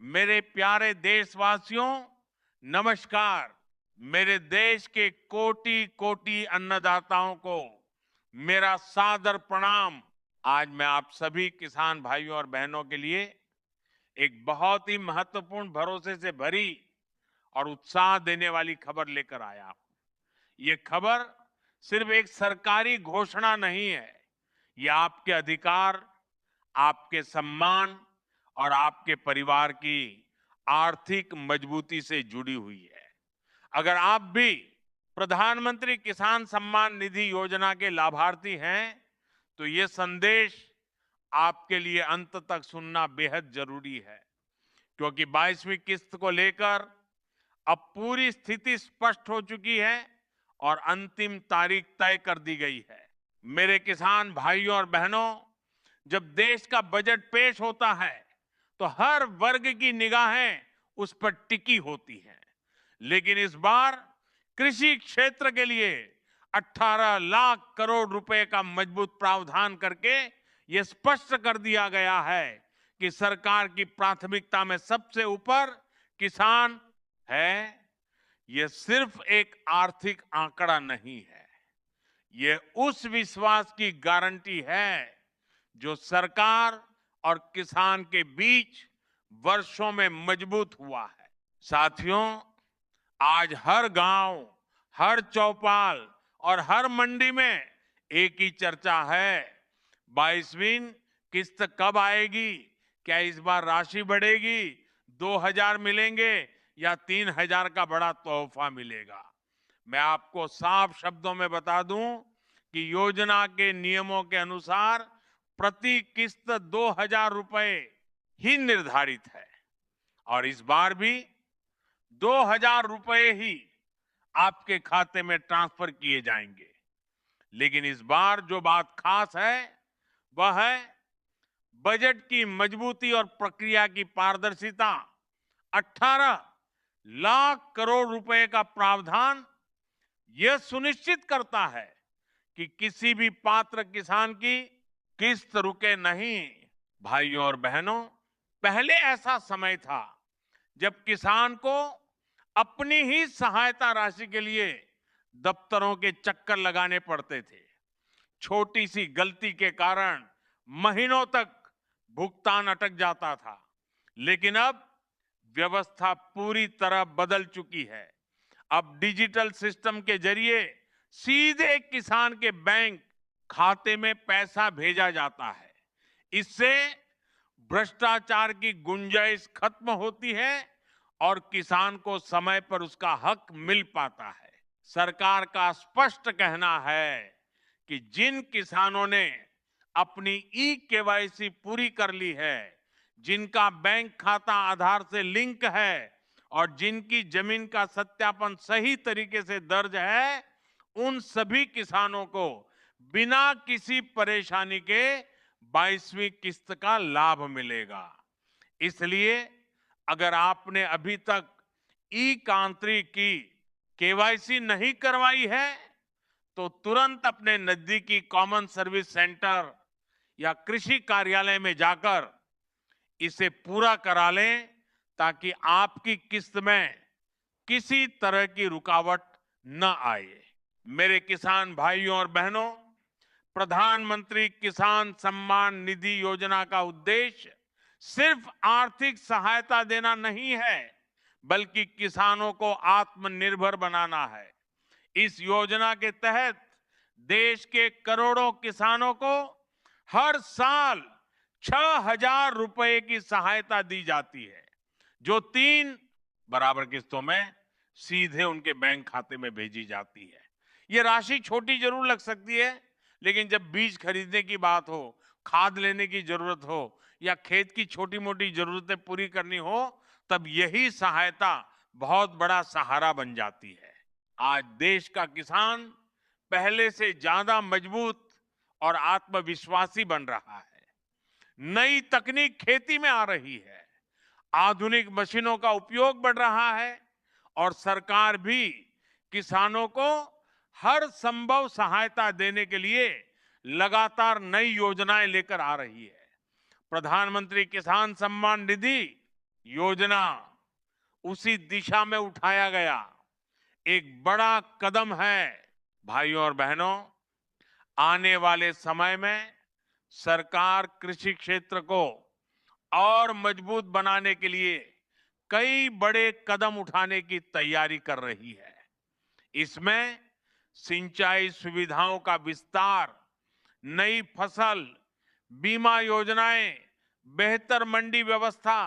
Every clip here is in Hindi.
मेरे प्यारे देशवासियों, नमस्कार। मेरे देश के कोटि कोटि अन्नदाताओं को मेरा सादर प्रणाम। आज मैं आप सभी किसान भाइयों और बहनों के लिए एक बहुत ही महत्वपूर्ण, भरोसे से भरी और उत्साह देने वाली खबर लेकर आया हूं। ये खबर सिर्फ एक सरकारी घोषणा नहीं है। ये आपके अधिकार, आपके सम्मान और आपके परिवार की आर्थिक मजबूती से जुड़ी हुई है। अगर आप भी प्रधानमंत्री किसान सम्मान निधि योजना के लाभार्थी हैं, तो ये संदेश आपके लिए अंत तक सुनना बेहद जरूरी है, क्योंकि 22वीं किस्त को लेकर अब पूरी स्थिति स्पष्ट हो चुकी है और अंतिम तारीख तय कर दी गई है। मेरे किसान भाइयों और बहनों, जब देश का बजट पेश होता है तो हर वर्ग की निगाहें उस पर टिकी होती हैं। लेकिन इस बार कृषि क्षेत्र के लिए 18 लाख करोड़ रुपए का मजबूत प्रावधान करके यह स्पष्ट कर दिया गया है कि सरकार की प्राथमिकता में सबसे ऊपर किसान है। यह सिर्फ एक आर्थिक आंकड़ा नहीं है, यह उस विश्वास की गारंटी है जो सरकार और किसान के बीच वर्षों में मजबूत हुआ है। साथियों, आज हर गांव, हर चौपाल और हर मंडी में एक ही चर्चा है, 22वीं किस्त कब आएगी? क्या इस बार राशि बढ़ेगी? 2,000 मिलेंगे या 3,000 का बड़ा तोहफा मिलेगा? मैं आपको साफ शब्दों में बता दूं कि योजना के नियमों के अनुसार प्रति किस्त 2,000 रुपए ही निर्धारित है और इस बार भी 2,000 रुपए ही आपके खाते में ट्रांसफर किए जाएंगे। लेकिन इस बार जो बात खास है वह है बजट की मजबूती और प्रक्रिया की पारदर्शिता। 18 लाख करोड़ रुपए का प्रावधान यह सुनिश्चित करता है कि किसी भी पात्र किसान की किस्त रुके नहीं। भाइयों और बहनों, पहले ऐसा समय था जब किसान को अपनी ही सहायता राशि के लिए दफ्तरों के चक्कर लगाने पड़ते थे। छोटी सी गलती के कारण महीनों तक भुगतान अटक जाता था। लेकिन अब व्यवस्था पूरी तरह बदल चुकी है। अब डिजिटल सिस्टम के जरिए सीधे किसान के बैंक खाते में पैसा भेजा जाता है। इससे भ्रष्टाचार की गुंजाइश खत्म होती है और किसान को समय पर उसका हक मिल पाता है। सरकार का स्पष्ट कहना है कि जिन किसानों ने अपनी ई केवाईसी पूरी कर ली है, जिनका बैंक खाता आधार से लिंक है और जिनकी जमीन का सत्यापन सही तरीके से दर्ज है, उन सभी किसानों को बिना किसी परेशानी के 22वीं किस्त का लाभ मिलेगा। इसलिए अगर आपने अभी तक ई कांत्री की केवाईसी नहीं करवाई है, तो तुरंत अपने नजदीकी कॉमन सर्विस सेंटर या कृषि कार्यालय में जाकर इसे पूरा करा लें, ताकि आपकी किस्त में किसी तरह की रुकावट न आए। मेरे किसान भाइयों और बहनों, प्रधानमंत्री किसान सम्मान निधि योजना का उद्देश्य सिर्फ आर्थिक सहायता देना नहीं है, बल्कि किसानों को आत्मनिर्भर बनाना है। इस योजना के तहत देश के करोड़ों किसानों को हर साल 6,000 रुपए की सहायता दी जाती है, जो 3 बराबर किस्तों में सीधे उनके बैंक खाते में भेजी जाती है। ये राशि छोटी जरूर लग सकती है, लेकिन जब बीज खरीदने की बात हो, खाद लेने की जरूरत हो या खेत की छोटी मोटी जरूरतें पूरी करनी हो, तब यही सहायता बहुत बड़ा सहारा बन जाती है। आज देश का किसान पहले से ज्यादा मजबूत और आत्मविश्वासी बन रहा है। नई तकनीक खेती में आ रही है, आधुनिक मशीनों का उपयोग बढ़ रहा है और सरकार भी किसानों को हर संभव सहायता देने के लिए लगातार नई योजनाएं लेकर आ रही है। प्रधानमंत्री किसान सम्मान निधि योजना उसी दिशा में उठाया गया एक बड़ा कदम है। भाइयों और बहनों, आने वाले समय में सरकार कृषि क्षेत्र को और मजबूत बनाने के लिए कई बड़े कदम उठाने की तैयारी कर रही है। इसमें सिंचाई सुविधाओं का विस्तार, नई फसल बीमा योजनाएं, बेहतर मंडी व्यवस्था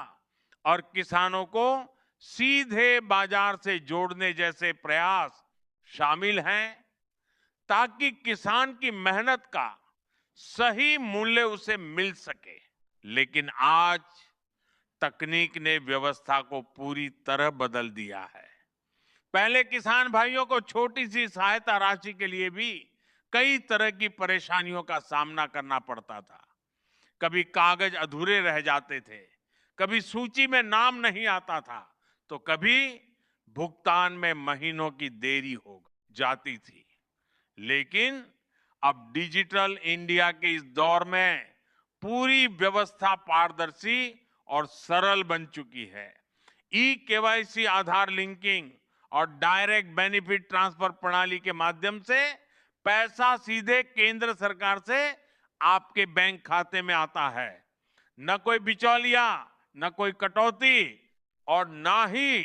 और किसानों को सीधे बाजार से जोड़ने जैसे प्रयास शामिल हैं, ताकि किसान की मेहनत का सही मूल्य उसे मिल सके। लेकिन आज तकनीक ने व्यवस्था को पूरी तरह बदल दिया है। पहले किसान भाइयों को छोटी सी सहायता राशि के लिए भी कई तरह की परेशानियों का सामना करना पड़ता था। कभी कागज अधूरे रह जाते थे, कभी सूची में नाम नहीं आता था, तो कभी भुगतान में महीनों की देरी हो जाती थी। लेकिन अब डिजिटल इंडिया के इस दौर में पूरी व्यवस्था पारदर्शी और सरल बन चुकी है। ई केवाईसी, आधार लिंकिंग और डायरेक्ट बेनिफिट ट्रांसफर प्रणाली के माध्यम से पैसा सीधे केंद्र सरकार से आपके बैंक खाते में आता है। न कोई बिचौलिया, न कोई कटौती और न ही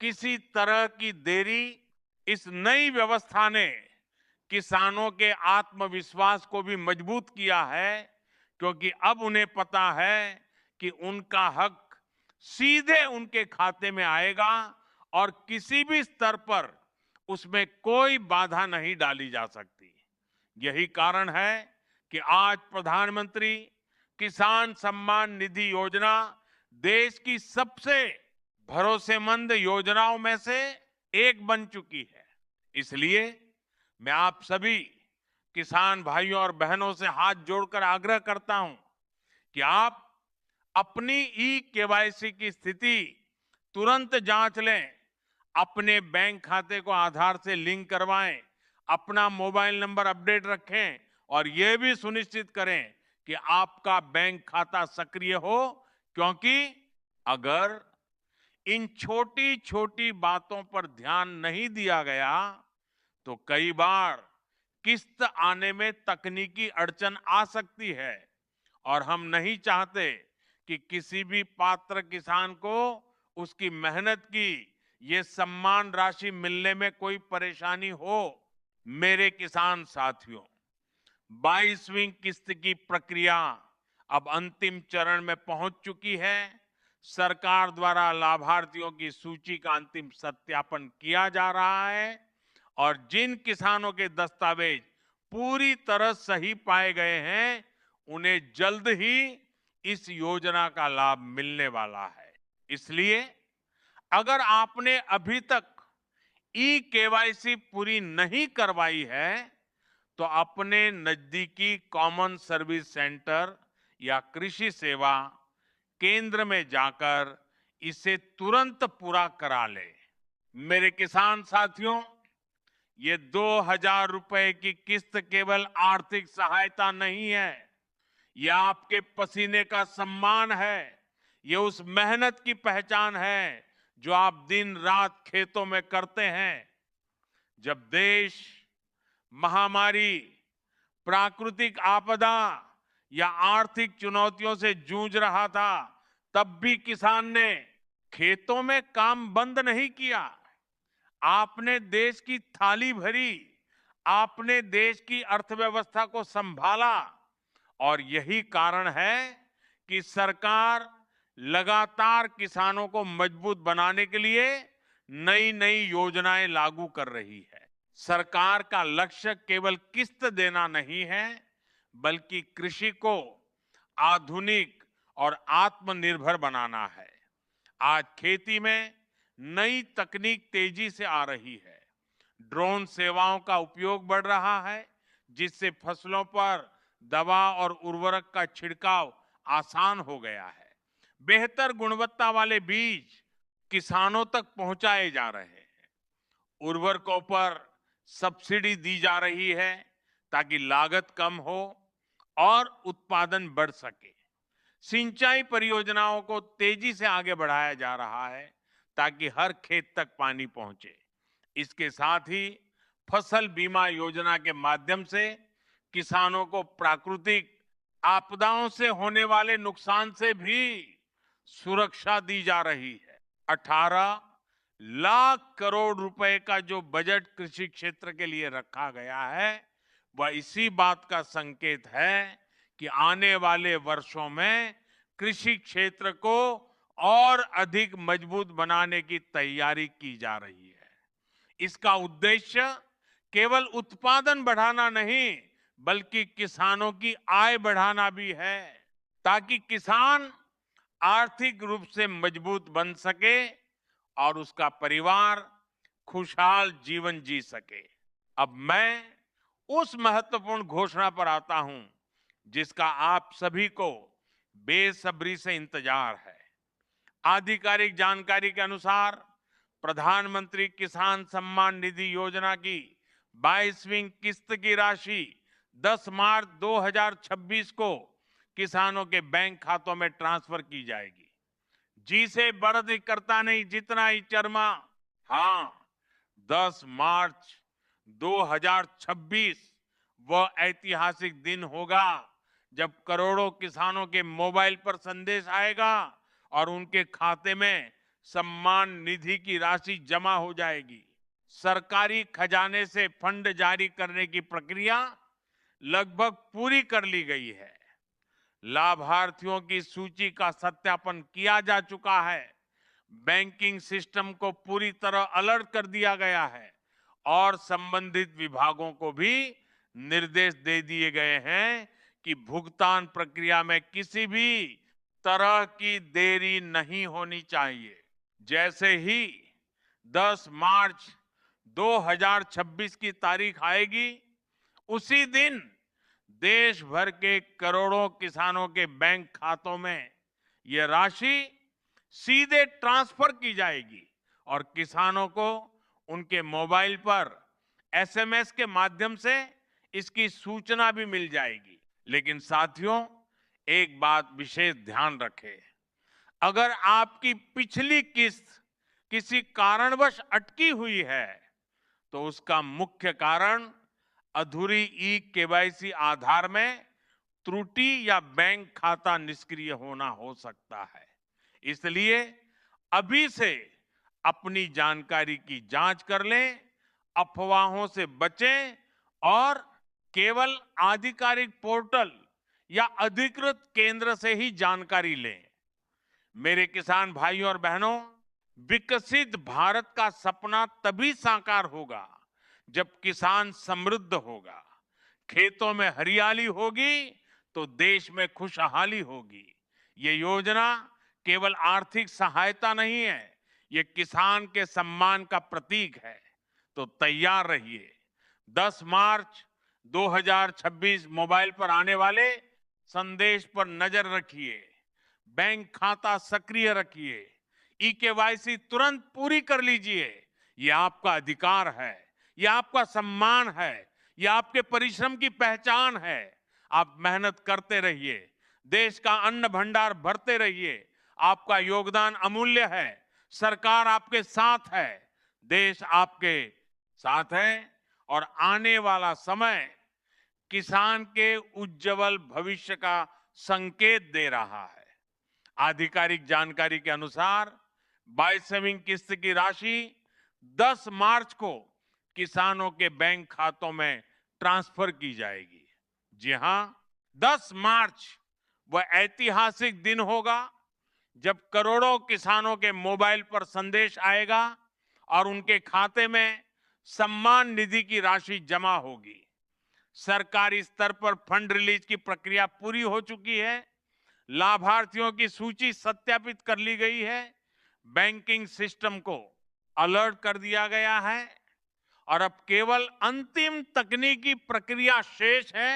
किसी तरह की देरी। इस नई व्यवस्था ने किसानों के आत्मविश्वास को भी मजबूत किया है, क्योंकि अब उन्हें पता है कि उनका हक सीधे उनके खाते में आएगा और किसी भी स्तर पर उसमें कोई बाधा नहीं डाली जा सकती। यही कारण है कि आज प्रधानमंत्री किसान सम्मान निधि योजना देश की सबसे भरोसेमंद योजनाओं में से एक बन चुकी है। इसलिए मैं आप सभी किसान भाइयों और बहनों से हाथ जोड़कर आग्रह करता हूं कि आप अपनी ई केवाईसी की स्थिति तुरंत जांच लें, अपने बैंक खाते को आधार से लिंक करवाएं, अपना मोबाइल नंबर अपडेट रखें और यह भी सुनिश्चित करें कि आपका बैंक खाता सक्रिय हो, क्योंकि अगर इन छोटी छोटी बातों पर ध्यान नहीं दिया गया तो कई बार किस्त आने में तकनीकी अड़चन आ सकती है और हम नहीं चाहते कि किसी भी पात्र किसान को उसकी मेहनत की ये सम्मान राशि मिलने में कोई परेशानी हो। मेरे किसान साथियों, 22वीं किस्त की प्रक्रिया अब अंतिम चरण में पहुंच चुकी है। सरकार द्वारा लाभार्थियों की सूची का अंतिम सत्यापन किया जा रहा है और जिन किसानों के दस्तावेज पूरी तरह सही पाए गए हैं, उन्हें जल्द ही इस योजना का लाभ मिलने वाला है। इसलिए अगर आपने अभी तक ई केवाईसी पूरी नहीं करवाई है, तो अपने नजदीकी कॉमन सर्विस सेंटर या कृषि सेवा केंद्र में जाकर इसे तुरंत पूरा करा ले। मेरे किसान साथियों, ये 2,000 रुपए की किस्त केवल आर्थिक सहायता नहीं है, यह आपके पसीने का सम्मान है। ये उस मेहनत की पहचान है जो आप दिन रात खेतों में करते हैं। जब देश महामारी, प्राकृतिक आपदा या आर्थिक चुनौतियों से जूझ रहा था, तब भी किसान ने खेतों में काम बंद नहीं किया। आपने देश की थाली भरी, आपने देश की अर्थव्यवस्था को संभाला और यही कारण है कि सरकार लगातार किसानों को मजबूत बनाने के लिए नई नई योजनाएं लागू कर रही है। सरकार का लक्ष्य केवल किस्त देना नहीं है, बल्कि कृषि को आधुनिक और आत्मनिर्भर बनाना है। आज खेती में नई तकनीक तेजी से आ रही है। ड्रोन सेवाओं का उपयोग बढ़ रहा है, जिससे फसलों पर दवा और उर्वरक का छिड़काव आसान हो गया है। बेहतर गुणवत्ता वाले बीज किसानों तक पहुंचाए जा रहे हैं। उर्वरकों पर सब्सिडी दी जा रही है ताकि लागत कम हो और उत्पादन बढ़ सके। सिंचाई परियोजनाओं को तेजी से आगे बढ़ाया जा रहा है ताकि हर खेत तक पानी पहुंचे। इसके साथ ही फसल बीमा योजना के माध्यम से किसानों को प्राकृतिक आपदाओं से होने वाले नुकसान से भी सुरक्षा दी जा रही है। 18 लाख करोड़ रुपए का जो बजट कृषि क्षेत्र के लिए रखा गया है, वह इसी बात का संकेत है कि आने वाले वर्षों में कृषि क्षेत्र को और अधिक मजबूत बनाने की तैयारी की जा रही है। इसका उद्देश्य केवल उत्पादन बढ़ाना नहीं, बल्कि किसानों की आय बढ़ाना भी है, ताकि किसान आर्थिक रूप से मजबूत बन सके और उसका परिवार खुशहाल जीवन जी सके। अब मैं उस महत्वपूर्ण घोषणा पर आता हूं जिसका आप सभी को बेसब्री से इंतजार है। आधिकारिक जानकारी के अनुसार प्रधानमंत्री किसान सम्मान निधि योजना की 22वीं किस्त की राशि 10 मार्च 2026 को किसानों के बैंक खातों में ट्रांसफर की जाएगी। जी से बढ़त करता नहीं, जितना ही चरमा। हाँ, 10 मार्च 2026 वह ऐतिहासिक दिन होगा जब करोड़ों किसानों के मोबाइल पर संदेश आएगा और उनके खाते में सम्मान निधि की राशि जमा हो जाएगी। सरकारी खजाने से फंड जारी करने की प्रक्रिया लगभग पूरी कर ली गई है। लाभार्थियों की सूची का सत्यापन किया जा चुका है। बैंकिंग सिस्टम को पूरी तरह अलर्ट कर दिया गया है और संबंधित विभागों को भी निर्देश दे दिए गए हैं कि भुगतान प्रक्रिया में किसी भी तरह की देरी नहीं होनी चाहिए। जैसे ही 10 मार्च 2026 की तारीख आएगी, उसी दिन देश भर के करोड़ों किसानों के बैंक खातों में यह राशि सीधे ट्रांसफर की जाएगी और किसानों को उनके मोबाइल पर एसएमएस के माध्यम से इसकी सूचना भी मिल जाएगी। लेकिन साथियों, एक बात विशेष ध्यान रखें। अगर आपकी पिछली किस्त किसी कारणवश अटकी हुई है, तो उसका मुख्य कारण अधूरी ई केवाईसी आधार में त्रुटि या बैंक खाता निष्क्रिय होना हो सकता है। इसलिए अभी से अपनी जानकारी की जांच कर लें, अफवाहों से बचें और केवल आधिकारिक पोर्टल या अधिकृत केंद्र से ही जानकारी लें। मेरे किसान भाइयों और बहनों, विकसित भारत का सपना तभी साकार होगा जब किसान समृद्ध होगा, खेतों में हरियाली होगी तो देश में खुशहाली होगी। ये योजना केवल आर्थिक सहायता नहीं है, ये किसान के सम्मान का प्रतीक है। तो तैयार रहिए। 10 मार्च 2026 मोबाइल पर आने वाले संदेश पर नजर रखिए, बैंक खाता सक्रिय रखिए, ई केवाईसी तुरंत पूरी कर लीजिए। ये आपका अधिकार है, ये आपका सम्मान है, ये आपके परिश्रम की पहचान है। आप मेहनत करते रहिए, देश का अन्न भंडार भरते रहिए। आपका योगदान अमूल्य है। सरकार आपके साथ है, देश आपके साथ है और आने वाला समय किसान के उज्जवल भविष्य का संकेत दे रहा है। आधिकारिक जानकारी के अनुसार 22वीं किस्त की राशि 10 मार्च को किसानों के बैंक खातों में ट्रांसफर की जाएगी। जी हां, 10 मार्च वह ऐतिहासिक दिन होगा जब करोड़ों किसानों के मोबाइल पर संदेश आएगा और उनके खाते में सम्मान निधि की राशि जमा होगी। सरकारी स्तर पर फंड रिलीज की प्रक्रिया पूरी हो चुकी है। लाभार्थियों की सूची सत्यापित कर ली गई है। बैंकिंग सिस्टम को अलर्ट कर दिया गया है और अब केवल अंतिम तकनीकी प्रक्रिया शेष है,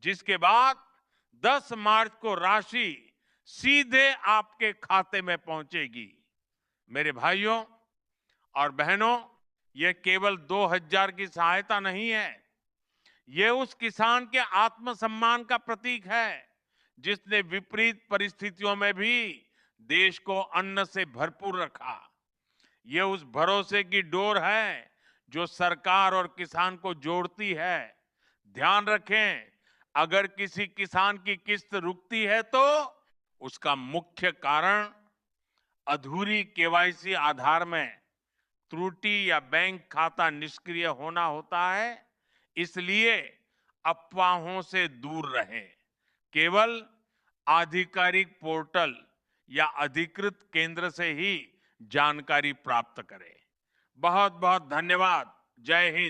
जिसके बाद 10 मार्च को राशि सीधे आपके खाते में पहुंचेगी। मेरे भाइयों और बहनों, यह केवल 2000 की सहायता नहीं है, यह उस किसान के आत्मसम्मान का प्रतीक है जिसने विपरीत परिस्थितियों में भी देश को अन्न से भरपूर रखा। ये उस भरोसे की डोर है जो सरकार और किसान को जोड़ती है। ध्यान रखें, अगर किसी किसान की किस्त रुकती है तो उसका मुख्य कारण अधूरी केवाईसी आधार में त्रुटि या बैंक खाता निष्क्रिय होना होता है। इसलिए अफवाहों से दूर रहें। केवल आधिकारिक पोर्टल या अधिकृत केंद्र से ही जानकारी प्राप्त करें। बहुत बहुत धन्यवाद। जय हिंद।